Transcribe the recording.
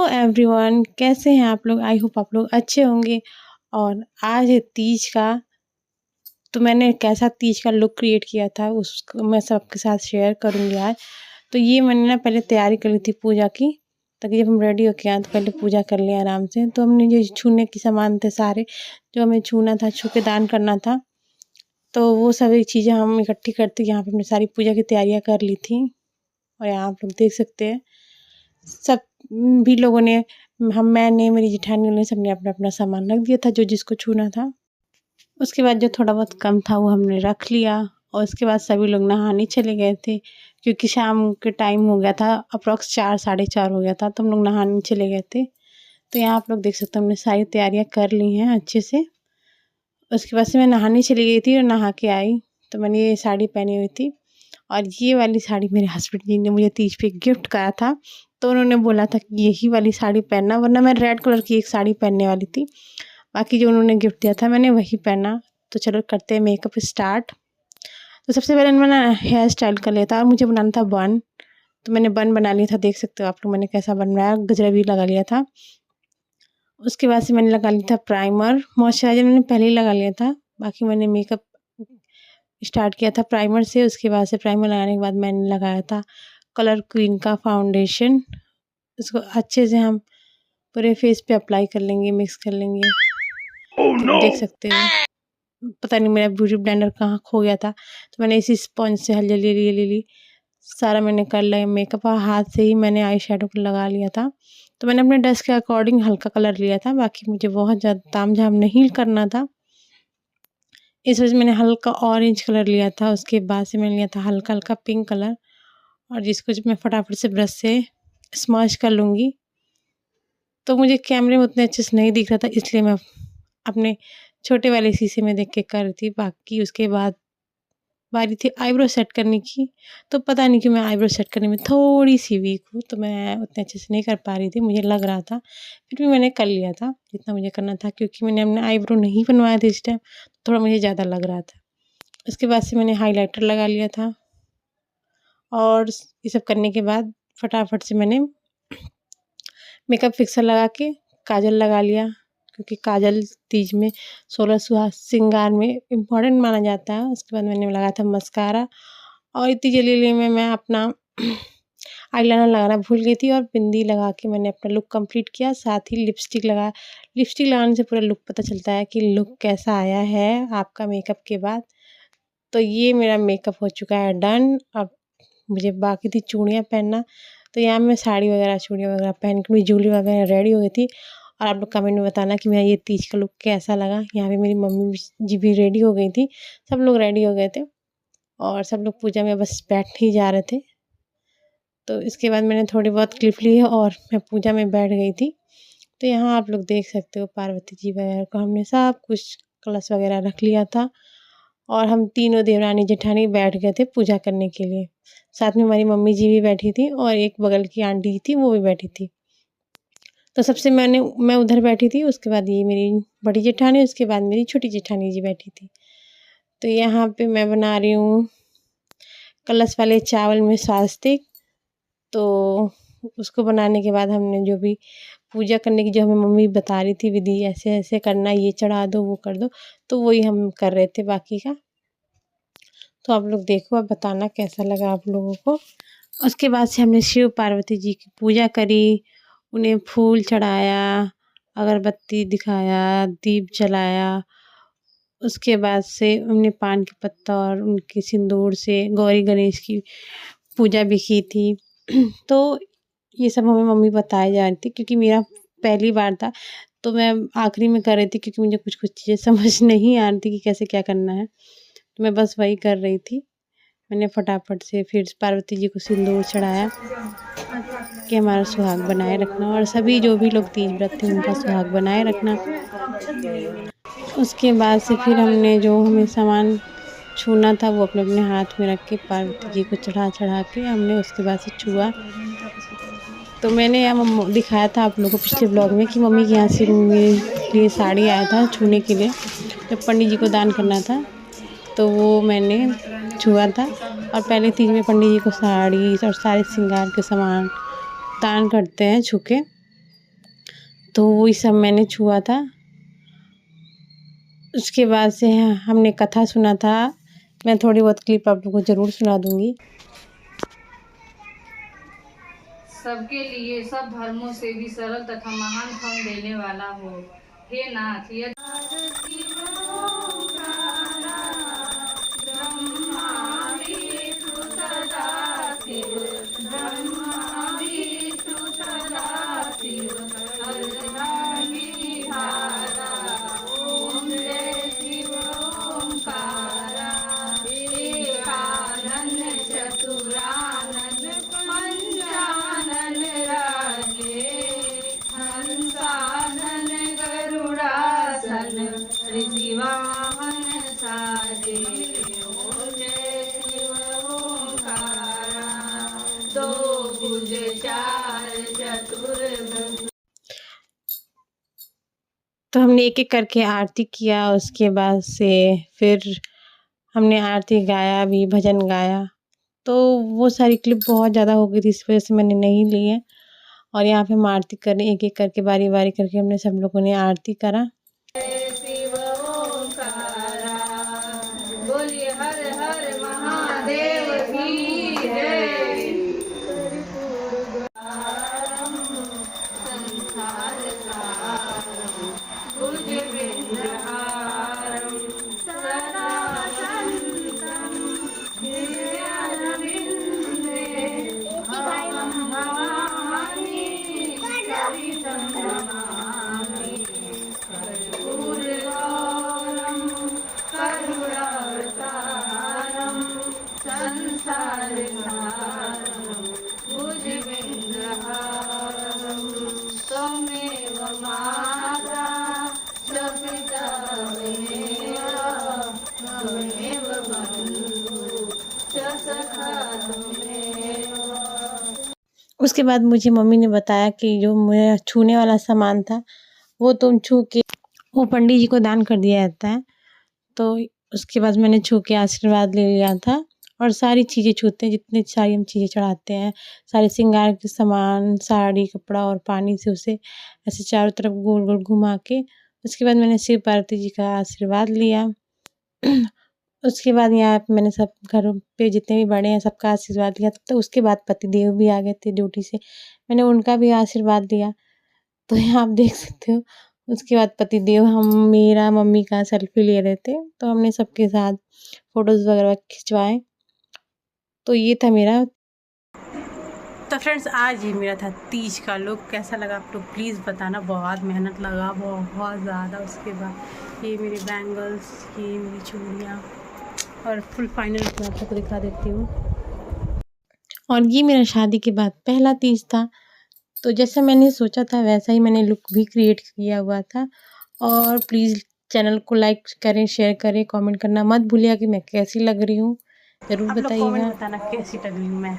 Everyone, कैसे हैं आप लोग? आई होप आप लोग अच्छे होंगे। और आज है तीज का, तो मैंने कैसा तीज का लुक क्रिएट किया था उसको मैं सबके साथ शेयर करूँगी आज। तो ये मैंने ना पहले तैयारी कर ली थी पूजा की, ताकि जब हम रेडी होके आए तो पहले पूजा कर लिया आराम से। तो हमने जो छूने के सामान थे सारे, जो हमें छूना था, छू के दान करना था, तो वो सभी चीज़ें हम इकट्ठी करते यहाँ पे हमने सारी पूजा की तैयारियाँ कर ली थी। और यहाँ आप लोग देख सकते हैं सब भी लोगों ने, मैंने, मेरी जेठानी ने, सबने अपना-अपना सामान रख दिया था जो जिसको छूना था। उसके बाद जो थोड़ा बहुत कम था वो हमने रख लिया और उसके बाद सभी लोग नहाने चले गए थे, क्योंकि शाम के टाइम हो गया था, अप्रॉक्स 4 साढ़े 4 हो गया था, तो हम लोग नहाने चले गए थे। तो यहाँ आप लोग देख सकते हो हमने सारी तैयारियाँ कर ली हैं अच्छे से। उसके बाद से मैं नहाने चली गई थी और नहा के आई, तो मैंने ये साड़ी पहनी हुई थी। और ये वाली साड़ी मेरे हस्बैंड जी ने मुझे तीज पे गिफ्ट करा था, तो उन्होंने बोला था कि यही वाली साड़ी पहनना, वरना मैं रेड कलर की एक साड़ी पहनने वाली थी। बाकी जो उन्होंने गिफ्ट दिया था मैंने वही पहना। तो चलो करते हैं मेकअप स्टार्ट। तो सबसे पहले मैंने हेयर स्टाइल कर लिया था और मुझे बनाना था बन, तो मैंने बन बना लिया था। देख सकते हो आप लोग मैंने कैसा बन बनाया, गजरा भी लगा लिया था। उसके बाद से मैंने लगा लिया था प्राइमर, मॉइस्चराइजर मैंने पहले ही लगा लिया था। बाकी मैंने मेकअप स्टार्ट किया था प्राइमर से। उसके बाद से प्राइमर लगाने के बाद मैंने लगाया था कलर क्वीन का फाउंडेशन। इसको अच्छे से हम पूरे फेस पे अप्लाई कर लेंगे, मिक्स कर लेंगे। तो देख सकते हो, पता नहीं मेरा ब्यूटी ब्लेंडर कहाँ खो गया था, तो मैंने इसी स्पंज से हल्दी ले ली। सारा मैंने कर लिया मेकअप, हाथ से ही मैंने आई शेडो को लगा लिया था। तो मैंने अपने ड्रेस के अकॉर्डिंग हल्का कलर लिया था, बाकी मुझे बहुत ज़्यादा तामझाम नहीं करना था, इस वजह से मैंने हल्का ऑरेंज कलर लिया था। उसके बाद से मैंने लिया था हल्का हल्का पिंक कलर, और जिसको जब मैं फटाफट से ब्रश से स्मज कर लूँगी। तो मुझे कैमरे में उतने अच्छे से नहीं दिख रहा था, इसलिए मैं अपने छोटे वाले शीशे में देख के कर रही थी। बाकी उसके बाद बारी थी आईब्रो सेट करने की, तो पता नहीं क्यों मैं आईब्रो सेट करने में थोड़ी सी वीक हूँ, तो मैं उतने अच्छे से नहीं कर पा रही थी, मुझे लग रहा था। फिर भी मैंने कर लिया था जितना मुझे करना था, क्योंकि मैंने अपने आईब्रो नहीं बनवाया था इस टाइम, थोड़ा मुझे ज़्यादा लग रहा था। उसके बाद से मैंने हाइलाइटर लगा लिया था, और ये सब करने के बाद फटाफट से मैंने मेकअप फिक्सर लगा के काजल लगा लिया, क्योंकि काजल तीज में 16 श्रृंगार में इम्पॉर्टेंट माना जाता है। उसके बाद मैंने लगाया था मस्कारा, और इतनी जल्दी में मैं अपना आईलाइनर लगाना भूल गई थी, और बिंदी लगा के मैंने अपना लुक कंप्लीट किया। साथ ही लिपस्टिक लगाने से पूरा लुक पता चलता है कि लुक कैसा आया है आपका मेकअप के बाद। तो ये मेरा मेकअप हो चुका है डन। अब मुझे बाकी थी चूड़ियाँ पहनना, तो यहाँ मैं साड़ी वगैरह चूड़ियाँ वगैरह पहन के, मेरी ज्वेलरी वगैरह रेडी हो गई थी। और आप लोग कमेंट में बताना कि मेरा ये तीज का लुक कैसा लगा। यहाँ पे मेरी मम्मी जी भी रेडी हो गई थी, सब लोग रेडी हो गए थे, और सब लोग पूजा में बस बैठ ही जा रहे थे। तो इसके बाद मैंने थोड़ी बहुत क्लिप ली और मैं पूजा में बैठ गई थी। तो यहाँ आप लोग देख सकते हो पार्वती जी वगैरह को हमने सब कुछ कलश वगैरह रख लिया था, और हम तीनों देवरानी जेठानी बैठ गए थे पूजा करने के लिए। साथ में हमारी मम्मी जी भी बैठी थी, और एक बगल की आंटी थी वो भी बैठी थी। तो सबसे मैं उधर बैठी थी, उसके बाद ये मेरी बड़ी जेठानी, उसके बाद मेरी छोटी जेठानी जी बैठी थी। तो यहाँ पे मैं बना रही हूँ कलश वाले चावल में स्वास्तिक। तो उसको बनाने के बाद हमने जो भी पूजा करने की जो हमें मम्मी बता रही थी विधि, ऐसे ऐसे करना, ये चढ़ा दो, वो कर दो, तो वही हम कर रहे थे बाकी का। तो आप लोग देखो, अब बताना कैसा लगा आप लोगों को। उसके बाद से हमने शिव पार्वती जी की पूजा करी, उन्हें फूल चढ़ाया, अगरबत्ती दिखाया, दीप जलाया। उसके बाद से हमने पान के पत्ता और उनके सिंदूर से गौरी गणेश की पूजा भी की थी। तो ये सब हमें मम्मी बताए जा रही थी, क्योंकि मेरा पहली बार था, तो मैं आखिरी में कर रही थी, क्योंकि मुझे कुछ चीज़ें समझ नहीं आ रही थी कि कैसे क्या करना है, तो मैं बस वही कर रही थी। मैंने फटाफट से फिर पार्वती जी को सिंदूर चढ़ाया कि हमारा सुहाग बनाए रखना, और सभी जो भी लोग तीज व्रत थे उनका सुहाग बनाए रखना। उसके बाद से फिर हमने जो हमें सामान छूना था वो अपने अपने हाथ में रख के पार्वती जी को चढ़ा के हमने उसके बाद से छुआ। तो मैंने यहाँ दिखाया था आप लोगों को पिछले ब्लॉग में कि मम्मी के यहाँ से मेरे लिए साड़ी आया था छूने के लिए, जब पंडित जी को दान करना था, तो वो मैंने छुआ था। और पहले तीज में पंडित जी को साड़ी और सारे श्रृंगार के सामान दान करते हैं छू के। तो वही सब मैंने छुआ था। उसके बाद से हमने कथा सुना था। मैं थोड़ी बहुत क्लिप आप लोगों को ज़रूर सुना दूँगी। सबके लिए सब धर्मों से भी सरल तथा महान फल देने वाला हो। हे नाथ, यदि तो हमने एक-एक करके आरती किया। उसके बाद से फिर हमने आरती गाया भी, भजन गाया। तो वो सारी क्लिप बहुत ज़्यादा हो गई थी, इस वजह से मैंने नहीं ली है। और यहाँ पे हम आरती कर रहे हैं, एक-एक करके बारी-बारी करके हमने सब लोगों ने आरती करा। बोलिए हर हर महादेव की जय। उसके बाद मुझे मम्मी ने बताया कि जो मेरा छूने वाला सामान था वो तुम छू के वो पंडित जी को दान कर दिया जाता है। तो उसके बाद मैंने छू के आशीर्वाद ले लिया था। और सारी चीज़ें छूते हैं, जितनी सारी हम चीज़ें चढ़ाते हैं, सारे श्रृंगार के सामान, साड़ी, कपड़ा और पानी से उसे ऐसे चारों तरफ गोल-गोल घुमा के उसके बाद मैंने शिव पार्वती जी का आशीर्वाद लिया। उसके बाद यहाँ पे मैंने सब घरों पे जितने भी बड़े हैं सबका आशीर्वाद लिया। तो उसके बाद पतिदेव भी आ गए थे ड्यूटी से, मैंने उनका भी आशीर्वाद लिया। तो यहाँ आप देख सकते हो। उसके बाद पतिदेव मेरा मम्मी का सेल्फी ले रहे थे, तो हमने सबके साथ फ़ोटोज़ वगैरह खिंचवाए। तो ये था मेरा। तो फ्रेंड्स आज ये मेरा था तीज का लुक। कैसा लगा आप लोग प्लीज़ बताना। बहुत मेहनत लगा, बहुत ज़्यादा। उसके बाद ये मेरी बैंगल्स, ये मेरी चूड़ियाँ और फुल फाइनल लुक मैं आप लोग को दिखा देती हूँ। और ये मेरा शादी के बाद पहला तीज था। तो जैसा मैंने सोचा था वैसा ही मैंने लुक भी क्रिएट किया हुआ था। और प्लीज़ चैनल को लाइक करें, शेयर करें, कमेंट करना मत भूलिएगा कि मैं कैसी लग रही हूँ। ज़रूर बताइएगा। बताना कैसी लग रही हूँ मैं।